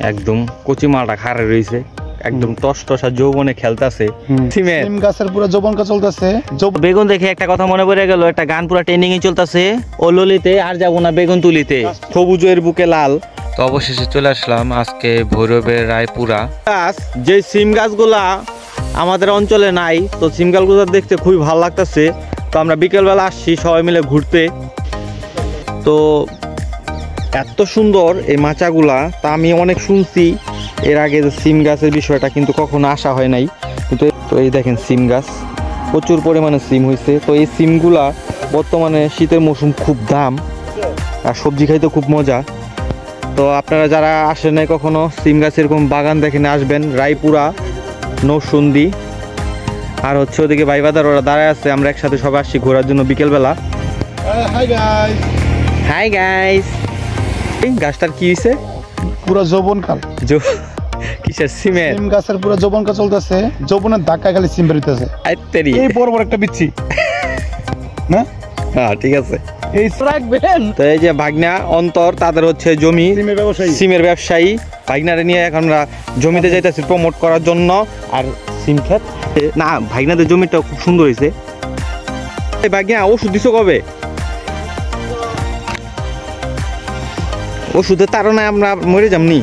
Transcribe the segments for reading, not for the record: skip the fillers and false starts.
একদম কচি মালটা খারে রয়েছে, একদম টসটসা যৌবনে খেলতেছে। সিম গাছের পুরো যৌবনকা চলতেছে। বেগুন দেখে একটা কথা মনে পড়ে গেল, একটা গান পুরো ট্রেন্ডিং এ চলতেছে, ও ললিতে আর যাবো না বেগুন তুলিতে, সবুজের বুকে লাল। তো অবশেষে চলে আসলাম আজকে ভৈরবের রায়পুরা। গাছ যে সিম গাছগুলা আমাদের অঞ্চলে নাই, তো সিম গাছগুলো দেখতে খুবই ভালো লাগতেছে। তো আমরা বিকেলবেলা আসছি সবাই মিলে ঘুরতে। তো এত সুন্দর এই মাচাগুলা, তা আমি অনেক শুনছি এর আগে যে সিম গাছের বিষয়টা, কিন্তু কখনো আসা হয় নাই। কিন্তু তো এই দেখেন সিম গাছ, প্রচুর পরিমাণে সিম হয়েছে। তো এই সিমগুলা বর্তমানে শীতের মৌসুম খুব দাম, আর সবজি খাইতে খুব মজা। তো আপনারা যারা আসেন নাই কখনো, সিম গাছ এরকম বাগান দেখেন আসবেন, রায়পুরা নৌসুন্দি। আর হচ্ছে ওদিকে ভাইবাদার ওরা দাঁড়ায় আছে, আমরা একসাথে সবাই আসছি ঘোরার জন্য বিকেলবেলা। Hi guys. গাছটার কি হয়েছে? পুরো যৌবনকাল। কিসের? সিমের? সিম গাছের পুরো যৌবনকা চলতেছে, যৌবনের ধাক্কা খালি সিম বেরিতেছে। এই বড় বড় একটা বিচ্ছি না? হ্যাঁ ঠিক আছে। এই রাখবেন। তো এই যে ভাগনা অন্তর, তাদের হচ্ছে জমি, সিমের ব্যবসায়ী। ভাগনারে নিয়ে এখন আমরা জমিতে যাইতেছি প্রমোট করার জন্য। আর সিম ক্ষেত না, ভাগনাদের জমিটা খুব সুন্দর হয়েছে। এই ভাগনা ওষুধ দিছো কবে? ওষুধের তাড়নায় আমরা মরে যামনি।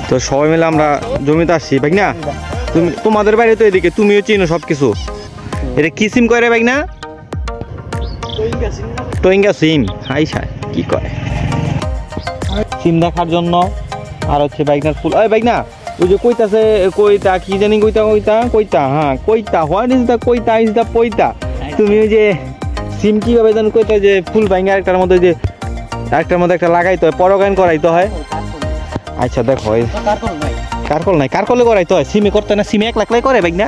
তো সবাই মিলে আমরা জমিতে আসছি। ভাগনা তোমাদের বাইরে তো এদিকে, তুমিও চিনো সবকিছু। এটা কি সিম করে ভাগনা? টইঙ্গা সিম। হাই সাই কি কয় সিম দেখার জন্য। আর হচ্ছে বাইকনার ফুল। ওই বাইকনা ওই যে কইতাছে, কইতা কি জানি, কইতা কইতা কইতা, হ্যাঁ কইতা, হোয়াট ইজ দা কইতা ইজ দা পইতা। তুমি ওই যে সিম কিভাবে জানো কইতা, যে ফুল ভাঙে আরেকটার মধ্যে, যে একটার মধ্যে একটা লাগাইতে হয়, পরাগায়ন করাইতে হয়। আচ্ছা দেখো, কারকল নাই, কারকলে করাইতে হয়, সিমে করতে না, সিমে এক লাখ করে বাইকনা।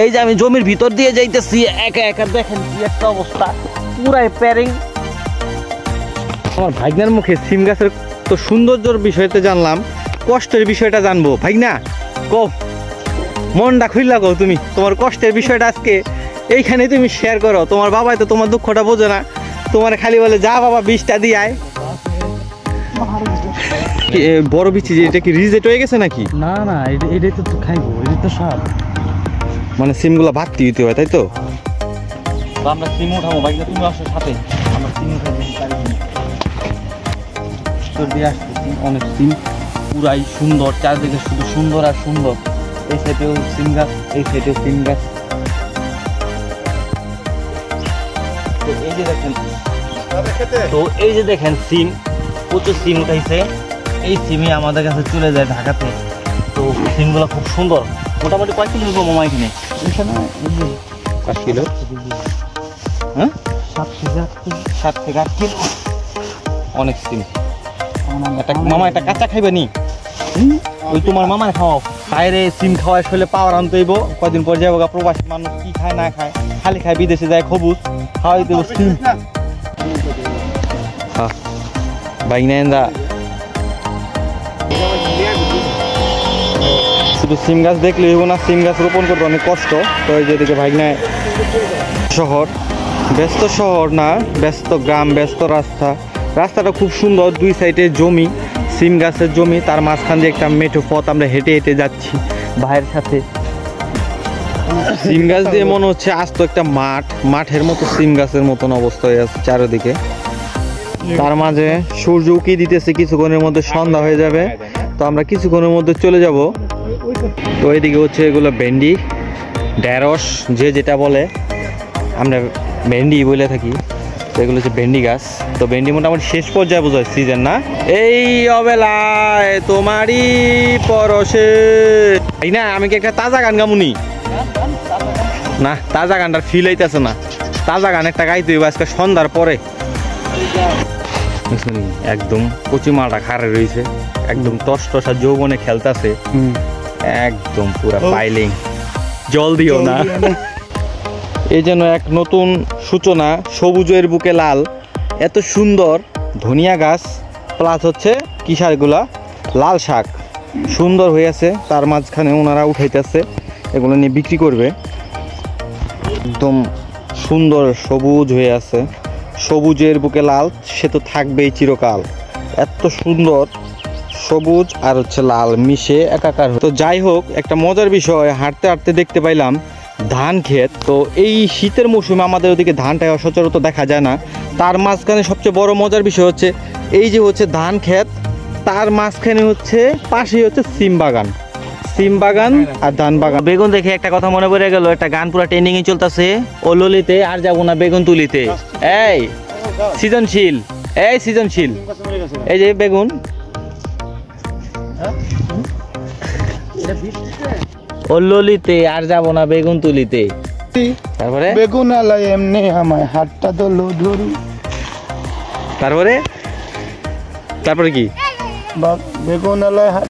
এই যে আমি জমির ভিতর দিয়ে যাইতেছি একা একা, দেখেন কি একটা অবস্থা, পুরাই প্যারিং। আমার ভাগনার মুখে সিম গাছের তো সৌন্দর্যের বিষয়তে জানলাম, কষ্টের বিষয়টা জানবো। ভাগনা কো, মনটা খুললা কো, তুমি তোমার কষ্টের বিষয়টা আজকে এইখানে তুমি শেয়ার করো। তোমার বাবাই তো তোমার দুঃখটা বোঝে না, তোমার খালি বলে যা বাবা 20টা দিয়ে আয়। বড় বিচি যে এটা কি রিজেক্ট হয়ে গেছে নাকি? না না, এটাই তো খাইবো, এটা তো সব মানে সিমগুলো ভাতটি দিতে হয়, তাই তো? আমরা সিম উঠাবো, ভাগনা তুমি আসো সাথে, আমরা সিম উঠাবো। আসতেছি অনেক সিম, পুরাই সুন্দর, চারদিকে শুধু সুন্দর আর সুন্দর। এই সাইডেও সিম গাছ, এই সাইডেও সিম গাছ। তো এই যে দেখেন, সিম, প্রচুর সিম উঠাইছে। এই সিমই আমাদের কাছে চলে যায় ঢাকাতে। তো সিমগুলো খুব সুন্দর। মোটামুটি কয় কিলো হইব মামা এখানে? 5 কিলো। হ্যাঁ 7 থেকে 8 কিলো। অনেক সিম। মামা একটা কাঁচা খাইবে নি? ওই তোমার মামার খাওয়াও, বাইরে সিম খাওয়ায় শৈলে পাওয়ার আনতে হইব। কয়দিন পর যাবো, প্রবাসী মানুষ কি খায় না খায়, খালি খায় বিদেশে যায় খবুজ, খাওয়াই দেবো সিম। বাইনা শুধু সিম গাছ দেখলে হইব না, সিম গাছ রোপণ করতে অনেক কষ্ট। তো এই যেদিকে ভাগনায় শহর, ব্যস্ত শহর না, ব্যস্ত গ্রাম, ব্যস্ত রাস্তা। রাস্তাটা খুব সুন্দর, দুই সাইডে জমি, সিম গাছের জমি, তার মাঝখান দিয়ে একটা মেঠো পথ, আমরা হেঁটে হেঁটে যাচ্ছি ভাইয়ের সাথে। সিম গাছ দিয়ে মনে হচ্ছে আস্ত একটা মাঠ, মাঠের মতো সিম গাছের মতন অবস্থা হয়ে আছে চারিদিকে। তার মাঝে সূর্য উকি দিতেছে, কিছুক্ষণের মধ্যে সন্ধ্যা হয়ে যাবে। তো আমরা কিছুক্ষণের মধ্যে চলে যাব। তো এইদিকে হচ্ছে এগুলো ভেন্ডি, ঢেঁড়স, যে যেটা বলে, আমরা ভেন্ডি বলে থাকি। তো এগুলো হচ্ছে ভেন্ডি গাছ। তো ভেন্ডি মোটামুটি শেষ পর্যায়ে বোঝায় সিজন না, এই অবেলায় তোমারই পরশে। এই না, আমি কি একটা তাজা গান গামুনি? না, তাজা গানটার ফিল হইতেছে না। তাজা গান একটা গাইতে হইব আজকে সন্ধ্যার পরে। একদম কচি মালটা খারে রয়েছে, একদম টসটসা যৌবনে খেলতেছে, একদম পুরা পাইলিং। জল দিও না। এই যেন এক নতুন সূচনা, সবুজের বুকে লাল। এত সুন্দর ধনিয়া গাছ, প্লাস হচ্ছে কি শাকগুলা, লাল শাক সুন্দর হয়ে আছে। তার মাঝখানে ওনারা উঠাইতেছে, এগুলো নিয়ে বিক্রি করবে। একদম সুন্দর সবুজ হয়ে আছে। সবুজের বুকে লাল, সে তো থাকবেই চিরকাল। এত সুন্দর সবুজ আর হচ্ছে লাল মিশে একাকার। তো যাই হোক, একটা মজার বিষয়, হাঁটতে হাঁটতে দেখতে পাইলাম ধান ক্ষেত। তো এই শীতের মৌসুমে আমাদের ওদিকে ধানটা সচরাচর দেখা যায় না। তার মাঝখানে সবচেয়ে বড় মজার বিষয় হচ্ছে এই যে হচ্ছে ধান ক্ষেত, তার মাঝখানে হচ্ছে পাশেই হচ্ছে সিম বাগান আর ধান বাগান। বেগুন দেখে একটা কথা মনে পড়ে গেল, একটা গান পুরো ট্রেন্ডিং এ চলতেছে, ও ললিতে আর যাবো না বেগুন তুলিতে। এই সৃজনশীল, এই সৃজনশীল, এই যে বেগুন, ও ললিতে আর যাবো না বেগুন তুলিতে। তারপরে বেগুন আলাই এমনি আমায় হাতটা ধরলো ধরু। তারপরে কি বেগুন আলাই